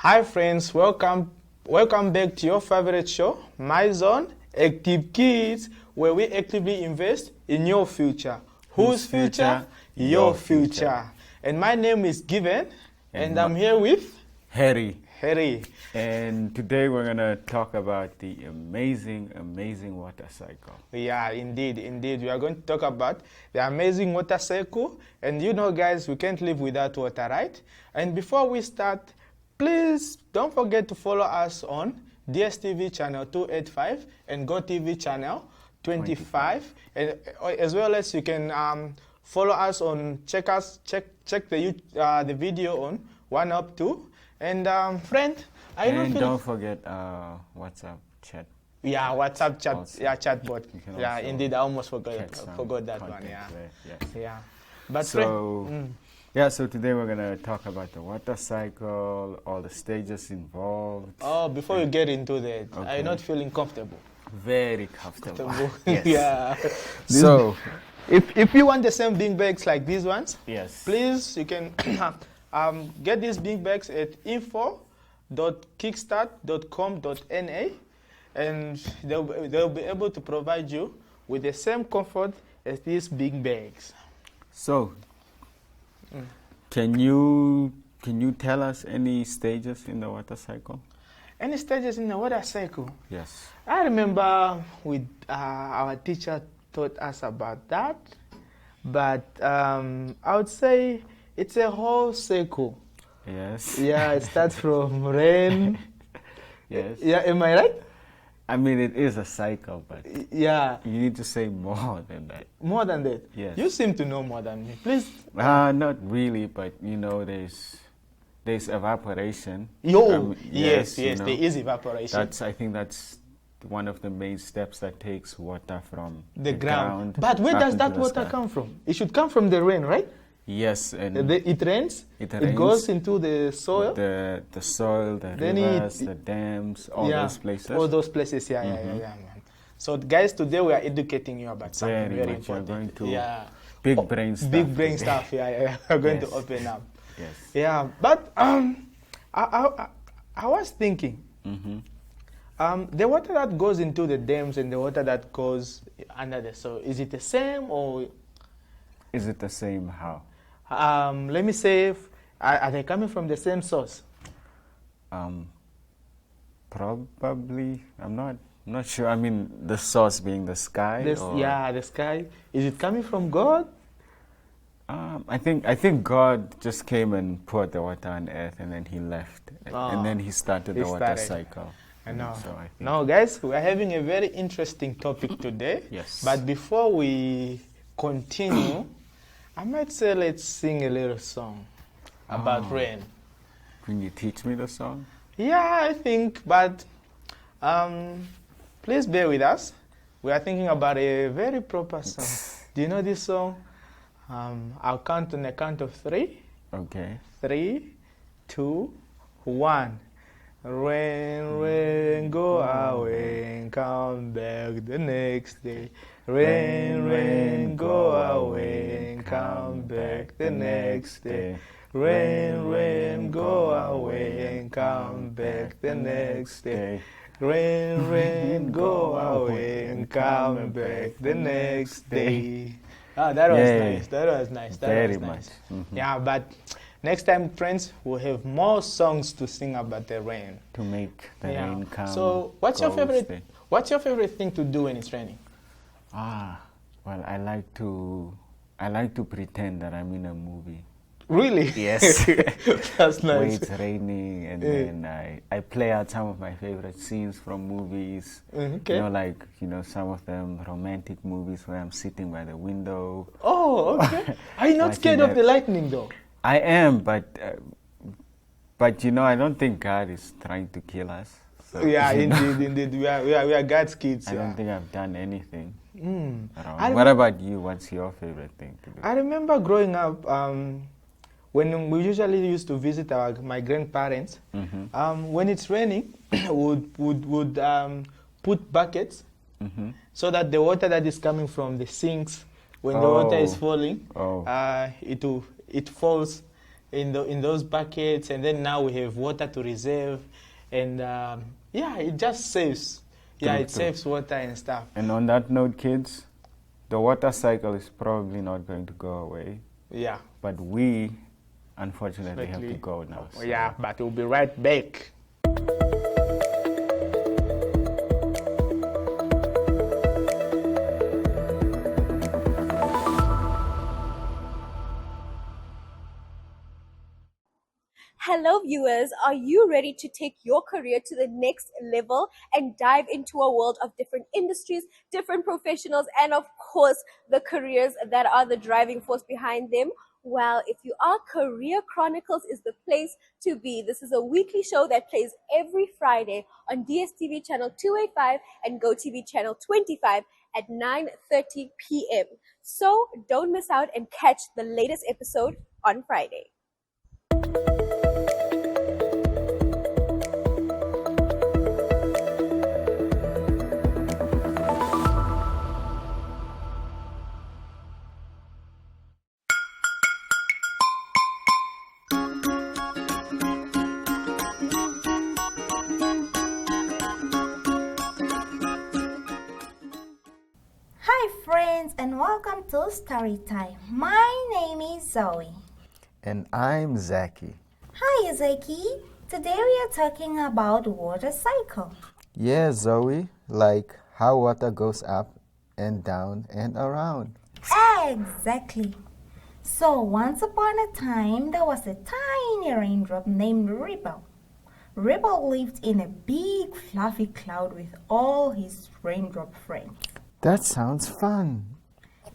Hi friends, welcome back to your favorite show, My Zone, Active Kids, where we actively invest in your future. Whose future? Your future. And my name is Given, and I'm here with Heeeyyyy. Harry. And today we're going to talk about the amazing water cycle. Yeah, indeed. We are going to talk about the amazing water cycle. And you know, guys, we can't live without water, right? And before we start, please don't forget to follow us on Dstv channel 285 and Gotv channel 25. And as well as you can follow us on check the video on 1 up 2. And friend, don't forget WhatsApp chat. Yeah, WhatsApp chat. Also. Yeah, chatbot. Yeah, indeed, I almost forgot that one. Yeah. Yes. Yeah. But so, friend, so today we're going to talk about the water cycle, all the stages involved. Oh, before you get into that, Okay. are you not feeling comfortable? Very comfortable. Yes. Yeah. So, If you want the same bean bags like these ones, yes. please, you can get these bean bags at info.kickstart.com.na, and they'll be able to provide you with the same comfort as these bean bags. So, can you tell us any stages in the water cycle? Any stages in the water cycle? Yes. I remember our teacher taught us about that, but I would say it's a whole cycle. Yes. Yeah, it starts from rain. Yes. Yeah, am I right? I mean, it is a cycle, but Yeah. you need to say more than that. More than that? Yes. You seem to know more than me. Please. Not really, but you know, there's evaporation. Yes, you know, there is evaporation. I think that's one of the main steps that takes water from the ground. But where up does into that the water sky. come from? It should come from the rain, right? Yes, and It rains. It It goes into the soil. the soil, the Then rivers, the dams, all those places. All those places, yeah, man. So, guys, today we are educating you about something very much. important. We're going to big brain stuff. Big brain today. stuff. Yeah. We're going to Yes. open up. Yes. Yeah, but I was thinking, the water that goes into the dams and the water that goes under the soil, is it the same, or Is it the same? How? let me say, are they coming from the same source? Probably. I'm not sure. I mean, the source being the sky. The sky. Is it coming from God? I think God just came and poured the water on earth, and then He left, and then He started the water cycle. I know. So I think Now, guys, we are having a very interesting topic today. Yes. But before we continue, I might say let's sing a little song about rain. Can you teach me the song? Yeah, I think, but please bear with us. We are thinking about a very proper song. Do you know this song? I'll count on the count of 3. Okay. 3, 2, 1. Rain, rain, go away and come back the next day. Rain, rain, go away and come back the next day. Rain, rain, go away and come back the next day. Rain, rain, go away and come back the next day. Oh, that was Yay. nice. That was nice. Very nice. much. Mhm. Yeah, but next time, friends, we'll have more songs to sing about the rain. To make the rain come. So, what's your favorite? stay. What's your favorite thing to do when it's raining? Well, I like to pretend that I'm in a movie. Really? Yes. That's Where nice. it's raining, and then I play out some of my favorite scenes from movies. Okay. You know, some of them romantic movies where I'm sitting by the window. Oh, okay. Are you not Watching scared of that. the lightning, though? I am, but you know, I don't think God is trying to kill us. So, Yeah, you know, indeed. We are God's kids. I Yeah. don't think I've done anything wrong. I What about you? What's your favorite thing to do? I remember growing up, when we usually used to visit my grandparents. When it's raining, would put buckets so that the water that is coming from the sinks, when the water is falling, it falls in those buckets, and then now we have water to reserve, and it just saves. Yeah, it saves water and stuff. And on that note, kids, the water cycle is probably not going to go away. Yeah. But we, unfortunately, have to go now. So. Yeah, but we'll be right back. Hello viewers, are you ready to take your career to the next level and dive into a world of different industries, different professionals, and of course, the careers that are the driving force behind them? Well, if you are, Career Chronicles is the place to be. This is a weekly show that plays every Friday on Dstv channel 285 and Gotv channel 25 at 9:30 p.m. So don't miss out and catch the latest episode on Friday. Friends, and welcome to Story Time. My name is Zoe. And I'm Zaki. Hi Zaki. Today we are talking about water cycle. Yeah, Zoe, like how water goes up and down and around. Exactly. So once upon a time there was a tiny raindrop named Ripple. Ripple lived in a big fluffy cloud with all his raindrop friends. That sounds fun.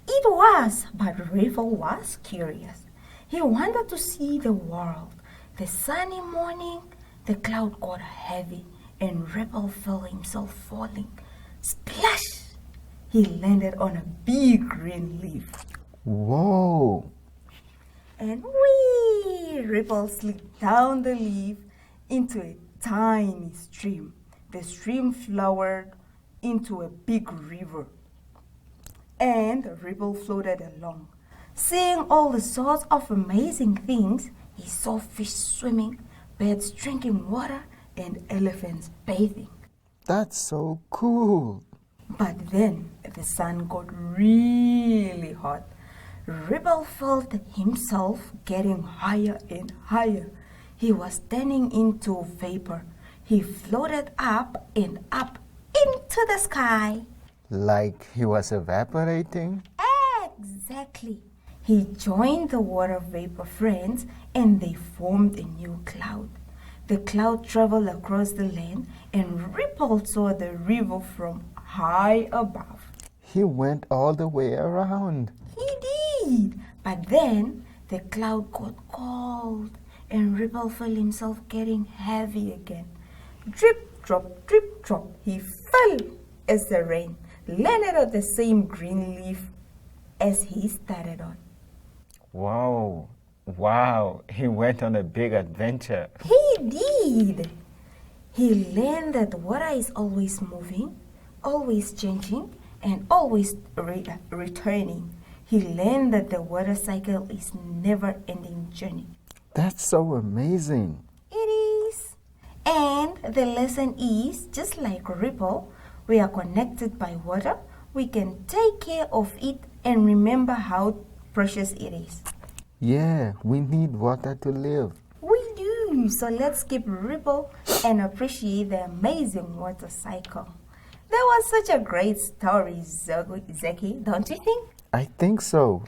It was, but Ripple was curious. He wanted to see the world. The sunny morning, the cloud got heavy and Ripple felt himself falling. Splash! He landed on a big green leaf. Whoa! And whee! Ripple slipped down the leaf into a tiny stream. The stream flowered into a big river. And Ripple floated along. Seeing all the sorts of amazing things, he saw fish swimming, birds drinking water, and elephants bathing. That's so cool. But then the sun got really hot. Ripple felt himself getting higher and higher. He was turning into vapor. He floated up and up into the sky. Like he was evaporating? Exactly. He joined the water vapor friends and they formed a new cloud. The cloud traveled across the land and Ripple saw the river from high above. He went all the way around. He did. But then the cloud got cold and Ripple felt himself getting heavy again. Drip, drop, he fell as the rain landed on the same green leaf as he started on. Wow, he went on a big adventure. He did. He learned that water is always moving, always changing, and always returning. He learned that the water cycle is never-ending journey. That's so amazing. It is. And the lesson is, just like Ripple, we are connected by water. We can take care of it and remember how precious it is. Yeah, we need water to live. We do. So let's keep Ripple and appreciate the amazing water cycle. That was such a great story, Zeki, don't you think? I think so.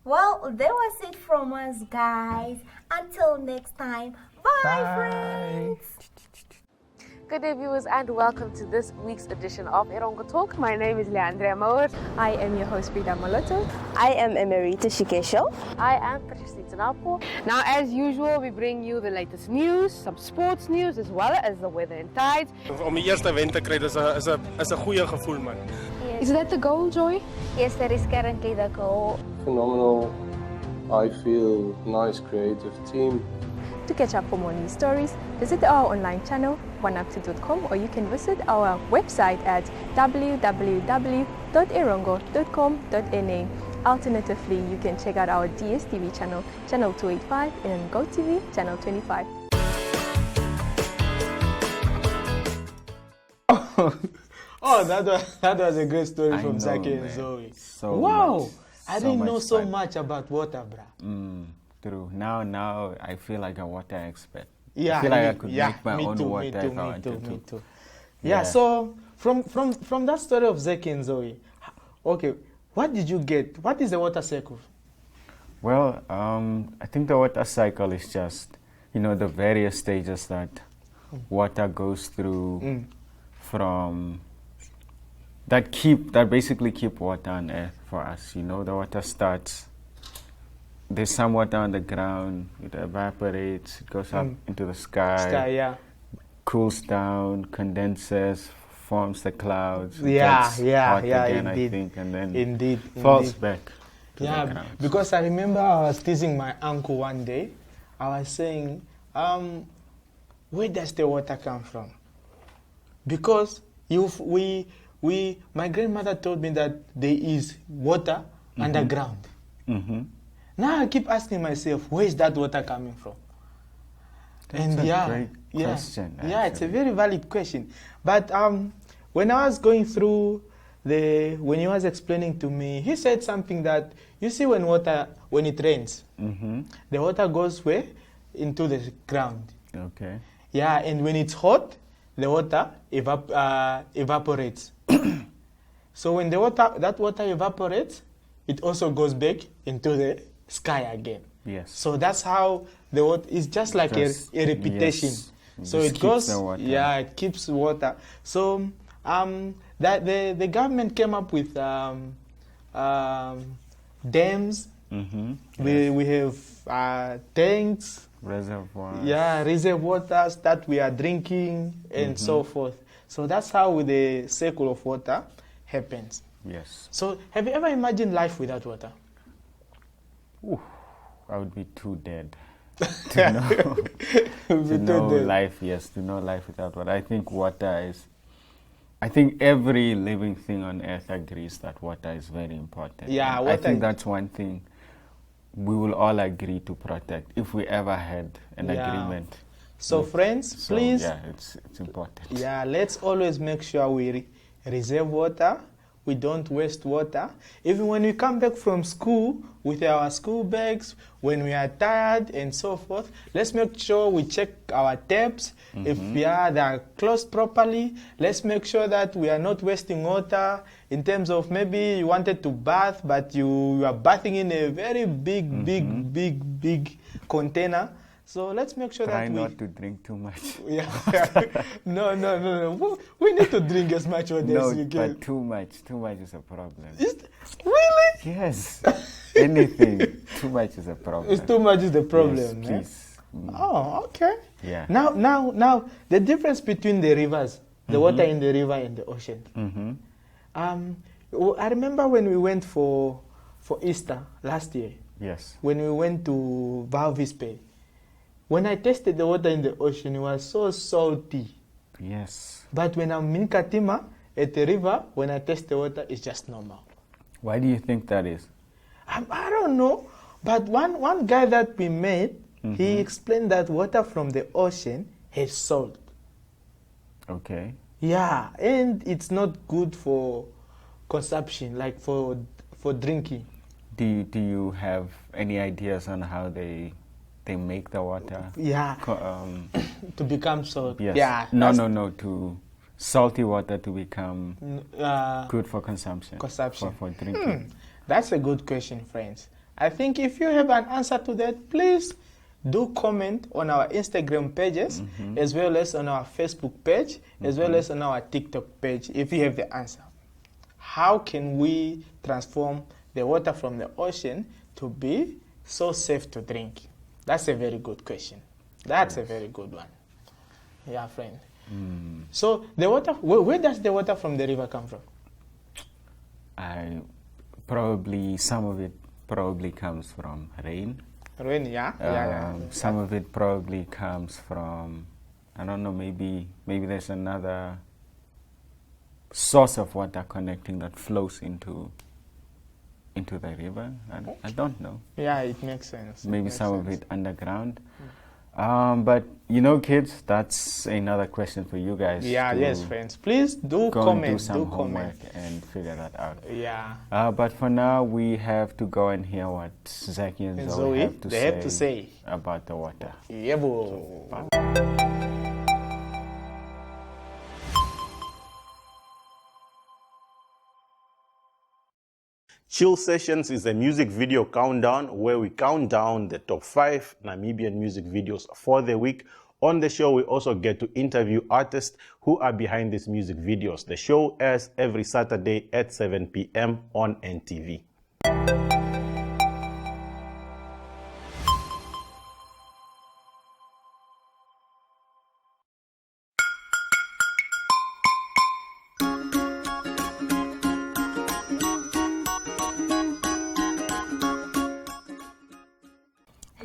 Well, that was it from us, guys. Until next time, bye. Friends. Good day, viewers, and welcome to this week's edition of Erongo Talk. My name is Leandrea Mauer. I am your host, Frida Moloto. I am Emerita Shikesho. I am Patricia Tanapo. Now, as usual, we bring you the latest news, some sports news, as well as the weather and tides. Om die eerste wen te kry is 'n goeie gevoel, man. Yes. Is that the goal, Joy? Yes, that is currently the goal. Phenomenal. I feel nice, creative team. To catch up for more news stories, visit our online channel, oneup2.com, or you can visit our website at www.erongo.com.na. Alternatively, you can check out our Dstv channel, channel 285, and Gotv, channel 25. Oh, that was a great story from know, Zaki and man. Zoe. So Wow, much, I so didn't know much so fun. much about water, bruh. True. Now I feel like a water expert. Yeah, I feel like I could make my me own too, water me too, if I me wanted too, to. me too. Yeah. So from that story of Zeki and Zoe, okay, what did you get? What is the water cycle? Well, I think the water cycle is just, the various stages that water goes through from that basically keep water on earth for us. The water starts. There's some water on the ground. It evaporates. It goes up into the sky. Yeah. Cools down, condenses, forms the clouds. Yeah, gets hot again, indeed. I think, and then Indeed. falls back to the Yeah, ground. because I remember I was teasing my uncle one day. I was saying, where does the water come from? Because my grandmother told me that there is water underground. Mm-hmm. Now I keep asking myself, where is that water coming from? That's a great question. Yeah, it's a actually. very valid question. But when I was going through when he was explaining to me, he said something that you see when it rains, the water goes where? Into the ground. Okay. Yeah, and when it's hot, the water evaporates. So when that water evaporates, it also goes back into the sky again. Yes. So that's how the water is just like a repetition. Yes. So Just it goes, keeps the water. yeah, it keeps water. So that the government came up with dams. We have tanks, Reservoirs. yeah, reservoirs that we are drinking and so forth. So that's how the cycle of water happens. Yes. So have you ever imagined life without water? I would be too dead to know, to know life. Yes, to know life without water. I think water is. I think every living thing on earth agrees that water is very important. Yeah, And water I think is- that's one thing we will all agree to protect if we ever had an Yeah. agreement. So friends, So, please, yeah, it's important. yeah, let's always make sure we reserve water. We don't waste water. Even when we come back from school with our school bags, when we are tired and so forth, let's make sure we check our taps. If they are closed properly, let's make sure that we are not wasting water in terms of maybe you wanted to bath, but you are bathing in a very big container. So let's make sure Try that not to drink too much. Yeah. No. We need to drink as much water No, as we can. but too much is a problem. Really? Yes. Anything. Too much is a problem. It's too much is the problem. Yes, eh? please. Oh, okay. Yeah. Now, the difference between the rivers, the water in the river and the ocean. I remember when we went for Easter last year. Yes. When we went to Valvispe. When I tasted the water in the ocean, it was so salty. Yes. But when I'm in Katima at the river, when I taste the water, it's just normal. Why do you think that is? I don't know, but one guy that we met, he explained that water from the ocean has salt. Okay. Yeah, and it's not good for consumption, like for drinking. Do you have any ideas on how they make the water? Yeah, to become salt. Yes. Yeah. No. To salty water to become good for consumption. For drinking. That's a good question, friends. I think if you have an answer to that, please do comment on our Instagram pages, as well as on our Facebook page, as well as on our TikTok page, if you have the answer. How can we transform the water from the ocean to be so safe to drink? That's a very good question. That's a very good one. Yeah, friend. So the water, where does the water from the river come from? Some of it probably comes from rain. Rain, yeah. Some of it probably comes from, I don't know, maybe there's another source of water connecting that flows into into the river. I don't know. Yeah, it makes sense. Maybe some of it underground. But you know, kids, that's another question for you guys. Yeah, yes, friends. Please do go comment. And do some do homework comment. and figure that out. Yeah. But for now, we have to go and hear what Zaki and Zoe have to say about the water. Yeah, bro. Chill Sessions is a music video countdown where we count down the top 5 Namibian music videos for the week. On the show, we also get to interview artists who are behind these music videos. The show airs every Saturday at 7 p.m. on NTV.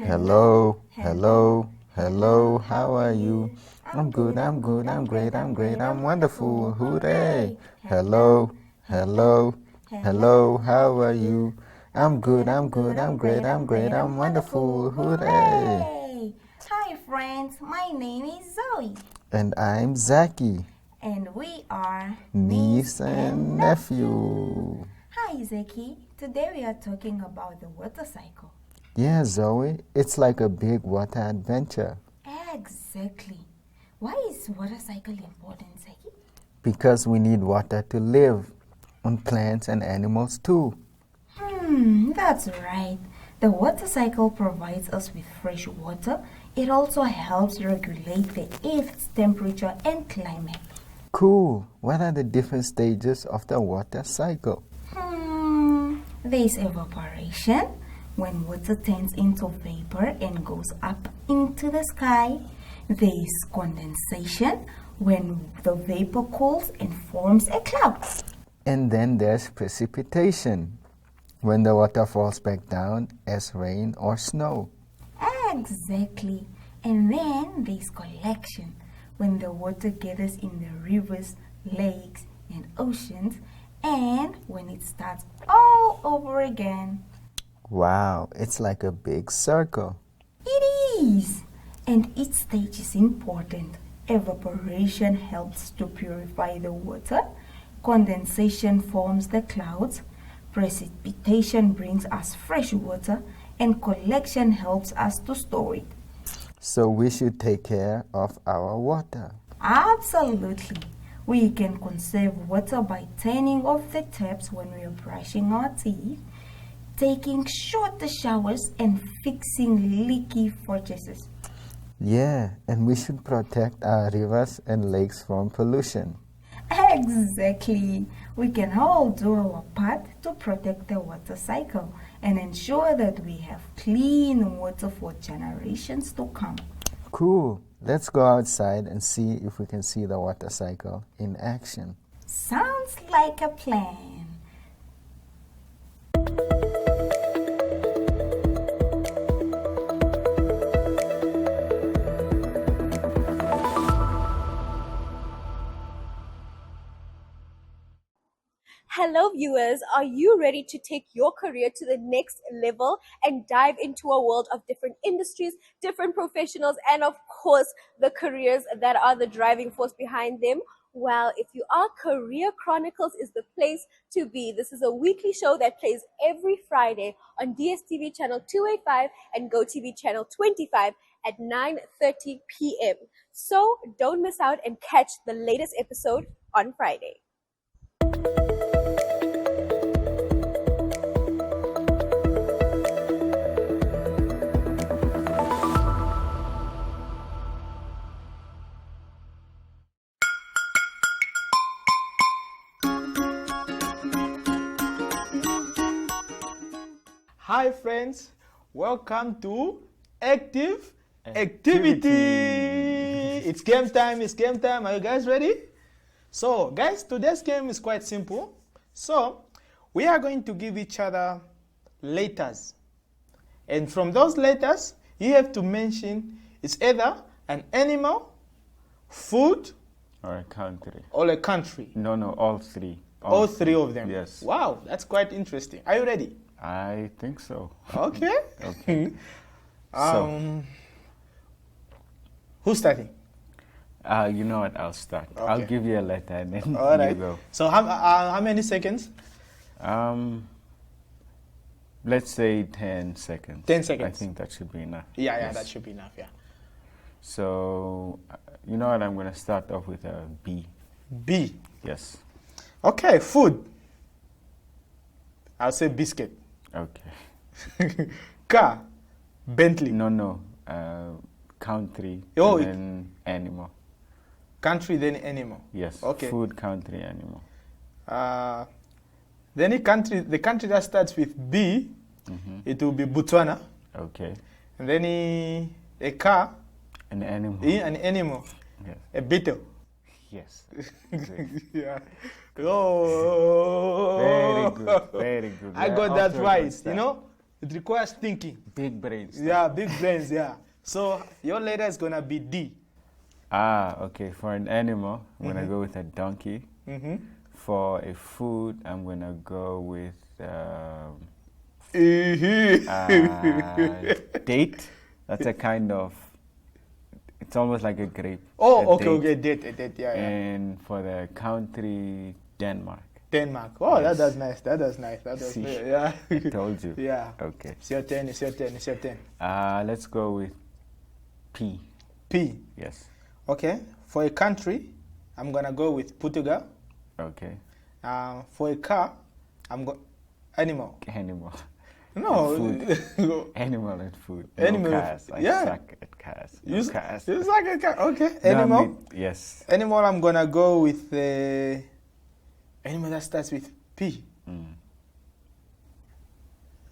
Hello, hello, hello, how are you? I'm good, I'm good, I'm great, I'm great, I'm wonderful, hooray! Hello, hello, hello, how are you? I'm good, I'm good, I'm great, I'm great, I'm wonderful, hooray! Hi friends, my name is Zoe. And I'm Zaki. And we are niece and nephew. Hi Zaki, today we are talking about the water cycle. Yeah, Zoe, it's like a big water adventure. Exactly. Why is water cycle important, Zaki? Because we need water to live, and plants and animals too. That's right. The water cycle provides us with fresh water. It also helps regulate the Earth's temperature and climate. Cool. What are the different stages of the water cycle? There's evaporation, when water turns into vapor and goes up into the sky. There's condensation, when the vapor cools and forms a cloud. And then there's precipitation, when the water falls back down as rain or snow. Exactly. And then there's collection, when the water gathers in the rivers, lakes, and oceans, and when it starts all over again. Wow, it's like a big circle. It is. And each stage is important. Evaporation helps to purify the water. Condensation forms the clouds. Precipitation brings us fresh water. And collection helps us to store it. So we should take care of our water. Absolutely. We can conserve water by turning off the taps when we are brushing our teeth, taking shorter showers, and fixing leaky faucets. Yeah, and we should protect our rivers and lakes from pollution. Exactly. We can all do our part to protect the water cycle and ensure that we have clean water for generations to come. Cool. Let's go outside and see if we can see the water cycle in action. Sounds like a plan. Hello viewers, are you ready to take your career to the next level and dive into a world of different industries, different professionals, and of course the careers that are the driving force behind them? Well, if you are, Career Chronicles is the place to be. This is a weekly show that plays every Friday on Dstv channel 285 and Gotv channel 25 at 9:30 p.m. So don't miss out and catch the latest episode on Friday. Hi friends, welcome to Active Activity. It's game time, it's game time. Are you guys ready? So guys, today's game is quite simple. So we are going to give each other letters. And from those letters, you have to mention it's either an animal, food, or a country. or a country. No, all three. All three of them? Yes. Wow, that's quite interesting. Are you ready? I think so. Okay. Okay. Who's starting? You know what? I'll start. Okay. I'll give you a letter and then All right. you go. So how many seconds? Let's say 10 seconds. 10 seconds. I think that should be enough. Yeah, Yes. that should be enough, yeah. So, you know what? I'm going to start off with a B. B. Yes. Okay, food. I'll say biscuit. Okay. Car. Bentley. No. Country. Oh, and then animal. Country, then animal. Yes. Okay. Food, country, animal. Then the country that starts with B, it will be Botswana. Okay. And then a car. An animal. An animal. Yes. A beetle. Yes. Yeah. Oh. Very good. Very good. I got that right. You know, it requires thinking. Big brains. Yeah, big brains, yeah. So your letter is going to be D. Okay. For an animal, I'm going to go with a donkey. For a food, I'm going to go with date. That's a kind of, it's almost like a grape. Oh, a okay, date. a date, yeah. And for the country, Denmark. Denmark. Oh, Yes. that's nice. That was nice. That was See? yeah. I told you. Yeah. Okay. It's your turn. It's your turn. It's your turn. Let's go with P. P. Yes. Okay. For a country, I'm gonna go with Portugal. Okay. For a car, animal. Animal. No. Food. Animal and food. Animal. No cars. I Yeah. suck at cars. No You cars. suck at car. Okay. No, Animal. I mean, yes. Animal. I'm gonna go with animal that starts with P.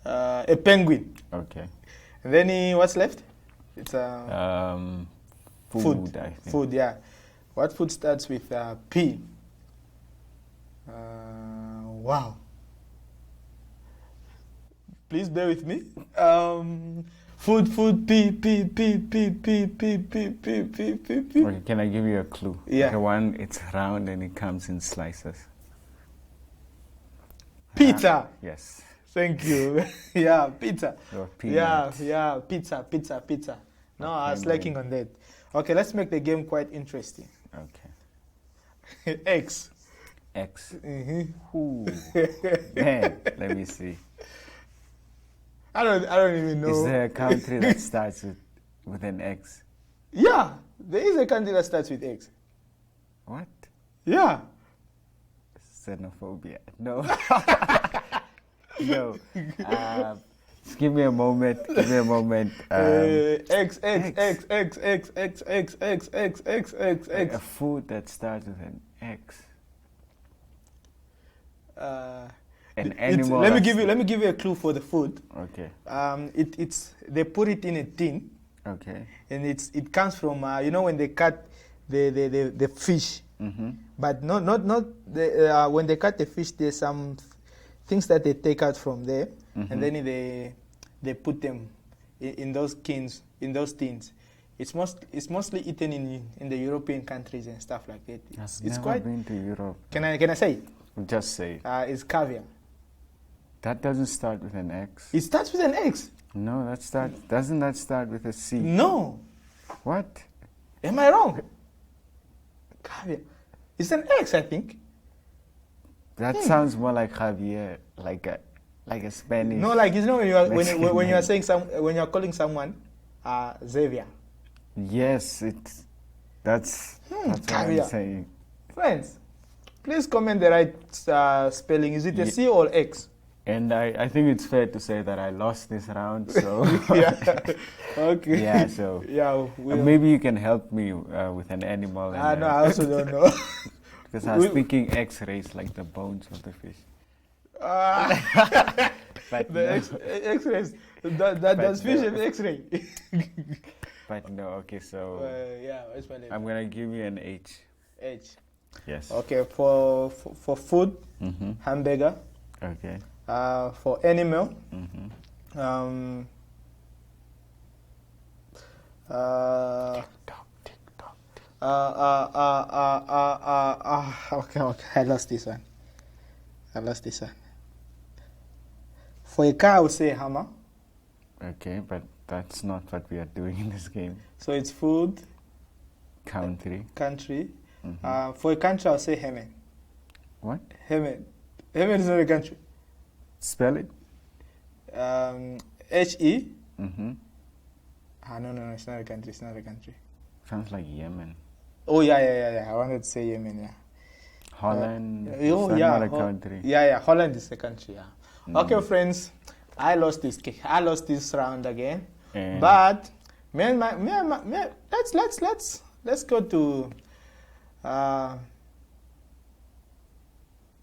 A penguin. Okay. And then what's left? It's food. I think. Food. Yeah. What food starts with P? Wow. Please bear with me. Food, P. Okay, can I give you a clue? Yeah. The one, it's round and it comes in slices. Pizza. Yes. Thank you. Yeah, pizza. Or Yeah, peanuts. pizza. No, I was lacking on that. Okay, let's make the game quite interesting. Okay. X. X. Ooh. Man, let me see. I don't even know. Is there a country that starts with an X? Yeah, there is a country that starts with X. What? Yeah. Xenophobia. No. No. Just give me a moment. X. A food that starts with an X. An animal. Let me give you a clue for the food. Okay. They put it in a tin. Okay. And it comes from when they cut the fish. But not when they cut the fish. There's some things that they take out from there, and then they put them in those tins. It's mostly eaten in the European countries and stuff like that. I've never been to Europe. Can I say it? Just say it. It's caviar. That doesn't start with an X. It starts with an X. No, doesn't that start with a C? No. What? Am I wrong? Caviar. It's an X, I think. That sounds more like Javier, like a Spanish. No, like when you are saying when you are calling someone Xavier. Yes, that's what I'm saying. Friends, please comment the right spelling. Is it a C or X? And I think it's fair to say that I lost this round, so... Yeah, okay. Yeah, so... Yeah, maybe you can help me with an animal. No, I also don't know. Because I was thinking X-rays, like the bones of the fish. But X-rays. That's fish and X-ray. But no, okay, so... what's my name? I'm going to give you an H. H. Yes. Okay, for food, hamburger. Okay. For animal, okay, I lost this one. I lost this one. For a car, I would say hammer. Okay, but that's not what we are doing in this game. So it's food. Country. Country. For a country, I'll say Yemen. What? Yemen. Yemen is not a country. Spell it. H-E. No, it's not a country. It's not a country. Sounds like Yemen. Oh, yeah. I wanted to say Yemen, yeah. Holland. Not a country. Yeah. Holland is a country, yeah. Okay, friends. I lost this round again. But let's go to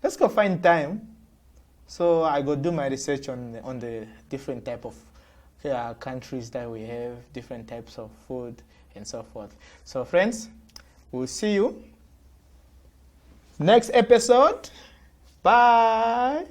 let's go find time. So I go do my research on the different type of countries that we have, different types of food and so forth. So friends, we'll see you next episode. Bye.